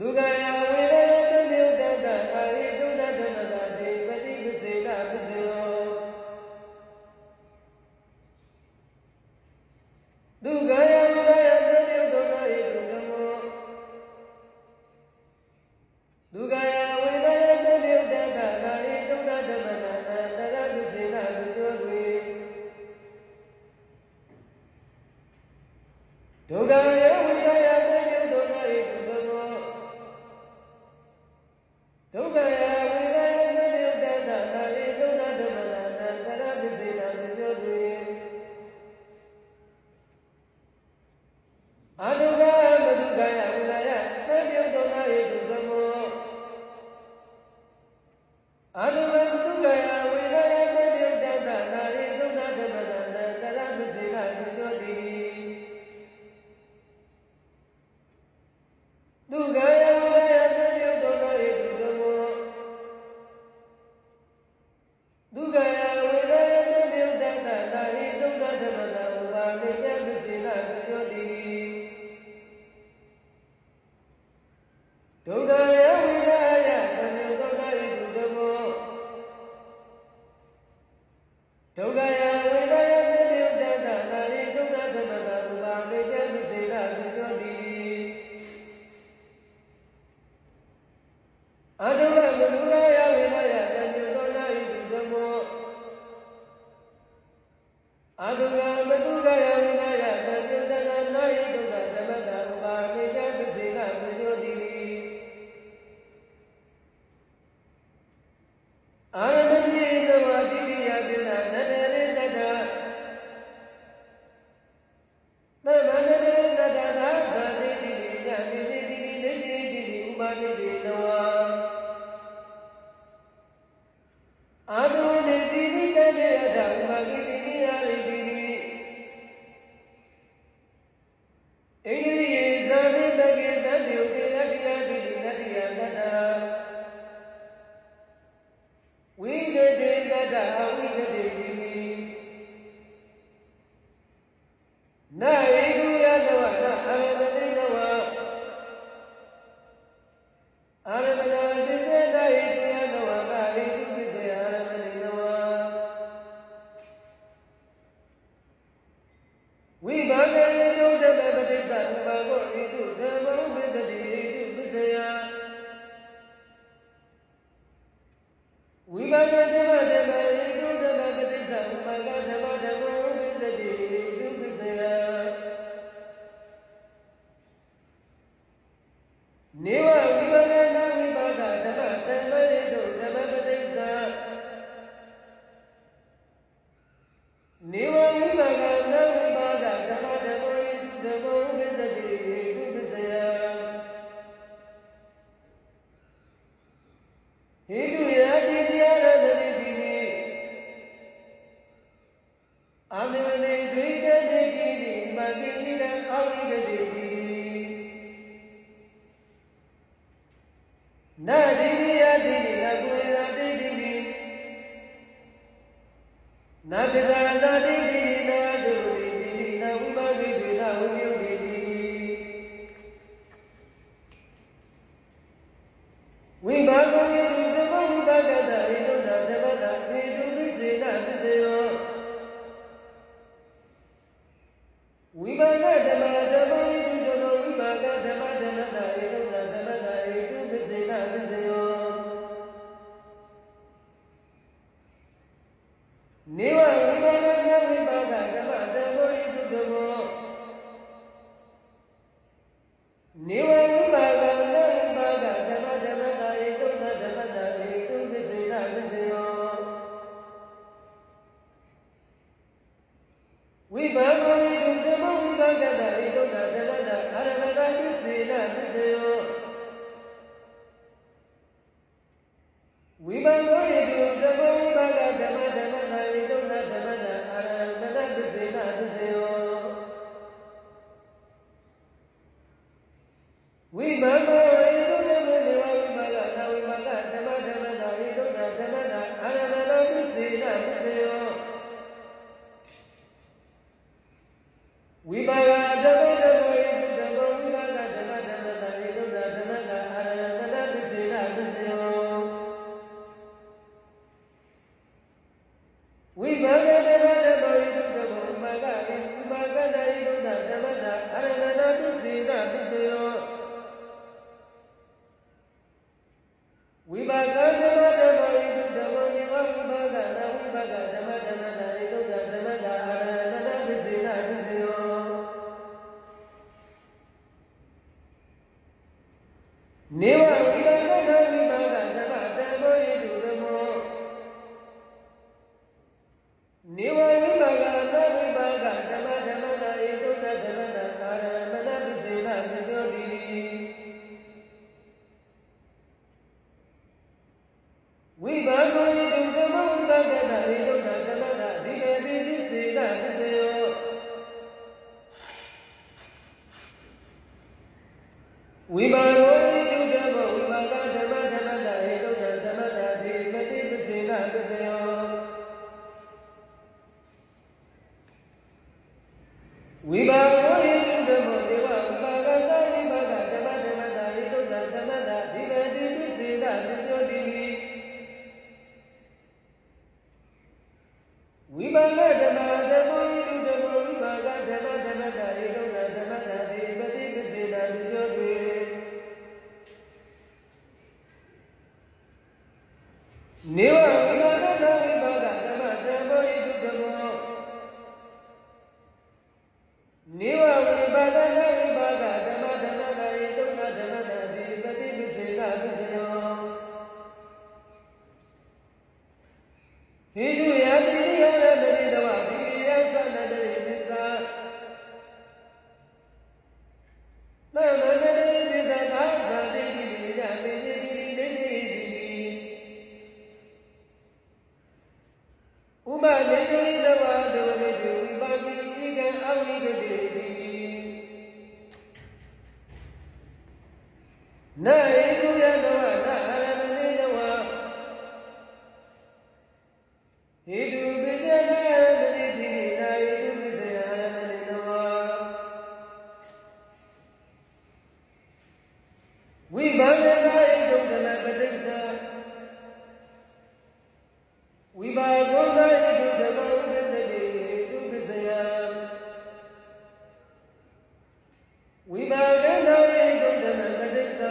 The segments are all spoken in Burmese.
ဒုက္ခယဝေဒယတမြုတ္တ ဒုက္ခယဝိဒယသတိဒုက္ခဣဒုက္ခဒုက္ခယဝိဒယသတိတတနာဣဒုက္ခဓမ္မနာတရပစ္စေနာပစ္စေတိအဒုက္ခမဒုက္ခယဝိဒယသတိဒုက္ခဣဒုက္ခအဒုက္ခမဒုက္ခယဝိဒယသတိတတနာဣဒုက္ခဓမ္မနာတရပစ္စေနာပစ္စေတိဒုက္ခယဝိဒယသတိဒုက္ခဣဒုက္ခဒုက္ခယဝိဒယသတိတတနာဣဒုက္ခဓမ္မနာဥပါလိတပစ္စေနာပစ္စေတိဒုက္ခယဝိဒယသတိဒုက္ခဣဒုက္ခဒုက္ခယဝိဒယသတိတတနာဣဒုက္ခဓမ္မနာဥပါလိတပစ္စေနာပစ္စေတိအဒုက္ခမဒုက္ခယဝိဒယသတိဒုက္ခဣဒုက္ခအဒုက္ခမဒုက္ခယဝိဒယသတိတတနာဣဒုက္ခဓမ္မနာဥပါလိတပစ္စေနာပစ္စေတိအာရမတိသဝတိယပိနာနတရေတတသမန္တရေတတသာသတိတိယပိတိတိနေတိတိဥပါတိတိနောအာတဝိတိတိတမေအထဥပါတိတိယာရိတိဣန္ဒိယေဇာတိတကေတတိဥတေယတိယတိနတိယတတဝိကတိတတအဝိကတိတိနာဣတုယတဝနာအရမတိတဝအရမနာပစ္စေနာဣတုယတဝနာဣတုပစ္စေအရမတိတဝဝိဘာဂယေတုဓမ္မပတိစ္ဆဥပါကောဣတုဓမ္မဝိသတိဣတုပစ္စေယဝိဘာဂဓမ္မဓမ္မဣတုဓမ္မပတိစ္ဆဥပါကဓမ္မဓမ္မဝိသတိဣတုပစ္စေယနေဝဝိဘာဂနာဝိဘာဂဓမ္မဓမ္မဣတုဓမ္မပတိစ္ဆနေဝဝိဘာဂနာဝိဘာဂဓမ္မဓမ္မဣတုဓမ္မဝိသတိဣတုပစ္စေယဟိတုယတိတရားရမတိတိအာမေဝနေဒွိတတိတိမတိတိလအဝိကတိတိနာတိတိယတိနကုယတိတိနာပိဇာသာတိတိနာဒုတိတိနာဝိပါကိတိနာဝိယုတိတိဝိဘာဂယေတုဓမ္မဝိဘာဂတဣဒုဒ္ဓဓမ္မတာဣတုပစ္စေနာပစ္စေယောဝိဘာဂဓမ္မဓမ္မဣတုဓမ္မဝိဘာဂဓမ္မဓမ္မတာဣဒုဒ္ဓဓမ္မတာဣတုပစ္စေနာပစ္စေယောနေဝဝိဘာဂဓမ္မဝိဘာဂဓမ္မဓမ္မဣတုဓမ္မနေဝဝိဘာဂနာဝိဘာဂဓမ္မဓမ္မတာဣတုဒ္ဓဓမ္မတာဣတုပစ္စေနာပစ္စေယောဝိဘာဂဣတုဓမ္မဝိဘာဂတာဣတုဒ္ဓဓမ္မတာအာရမဏပစ္စေနာပစ္စေယောဝိဘာဂဣတုဓမ္မဝိဘာဂဓမ္မဓမ္မတာဣတုဒ္ဓဓမ္မတာအာရမဏပစ္စေနာပစ္စေယောဝိဘာဂဣတုဓမ္မနေဝဝိဘာဂနာဝိဘာဂဓမ္မဓမ္မတာဣတုဒ္ဓဓမ္မတာအာရမဏပစ္စေနာပစ္စေယောဝိဘာဂဓမ္မဓမ္မဣတုဓမ္မဝိဘာဂဓမ္မဓမ္မတာဣတုဒ္ဓဓမ္မတာအာရမဏပစ္စေနာပစ္စေယောဝိဘာဂဓမ္မဓမ္မဣတုဓမ္မဝိဘာဂဝိဘာဂတာဣတုဒ္ဓဓမ္မတာအာရမဏပစ္စေနာပစ္စေယောဝိဘာဂဓမ္မဓမ္မဣတုဓမ္မနေဝဝိဘာဂနာဝိဘာဂဓမ္မဓမ္မတာဣတုဒ္ဓဓမ္မတာအာရမဏပစ္စေနာပစ္စေယော နေဝဝိပါကဓမ္မဝိပါကဓမ္မတံဘောဣတုဓမ္မောနေဝဝိပါကသဝိပါကဓမ္မဓမ္မတာဣတုတဓမ္မတာအာရမဏပစ္စေနပစ္စောတိဝိပါကောဣတုဓမ္မဝိပါကတာဣတုတဓမ္မတာဒီကေပိပစ္စေနပစ္စေယောဝိပါရောဣတုဓမ္မဝိပါကဓမ္မဓမ္မတာဣတုတဓမ္မတာဒီကေပိပစ္စေနပစ္စေယောဝိပါရောဣတုဓမ္မဒေဝဝိပါကတာဝိပါကဓမ္မဓမ္မတာဣတုတဓမ္မတာဒီကေပိပစ္စေနပစ္စောတိဝိပါကဓမ္မဓမ္မောဣတုဓမ္မောဝိပါကဓမ္မဓမ္မတာဣတုတဓမ္မတာဒီပတိပစ္စေနပစ္စောတိနေဝဝိပါကတာဝိပါကဓမ္မဓမ္မောဣတုဓမ္မောနေဝဝိပါကတာဝိပါကဓမ္မဓမ္မတာဣတုတဓမ္မတာဒီပတိပစ္စေနပစ္စေယောဟိတုယတိရိယရတရိတဝတိယသတတရိသစ္စာသမန္တရိသစ္စာသာသတိတိရိယမေတိတိရိနေတိတိဥပနေတိတဝဒေဝတိဝိပါကိဣကံအဝိကတိတိနာဣတုယတဝနာအရမဏိတဝဟိတုပိစ္ဆေနယတတိတိနာဟိတုပိစ္ဆေယရမဏိတဝဝိပါကနာဣတုဓမ္မပဋိစ္စဝိပါကောနာဣတုဓမ္မဥပ္ပစ္စတိဟိတုပိစ္ဆေယဝိပါကနာဣတုဓမ္မပဋိစ္စ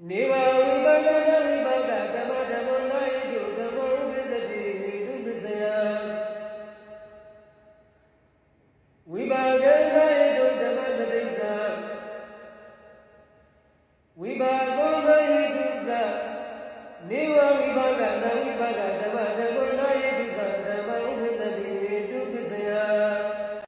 နေဝဝိပါကနာဝိပါကဓမ္မဓမ္မောနာဣတုဓမ္မောဥပ္ပစ္စတိဟိတုပိစ္ဆေယဝိပါကနာ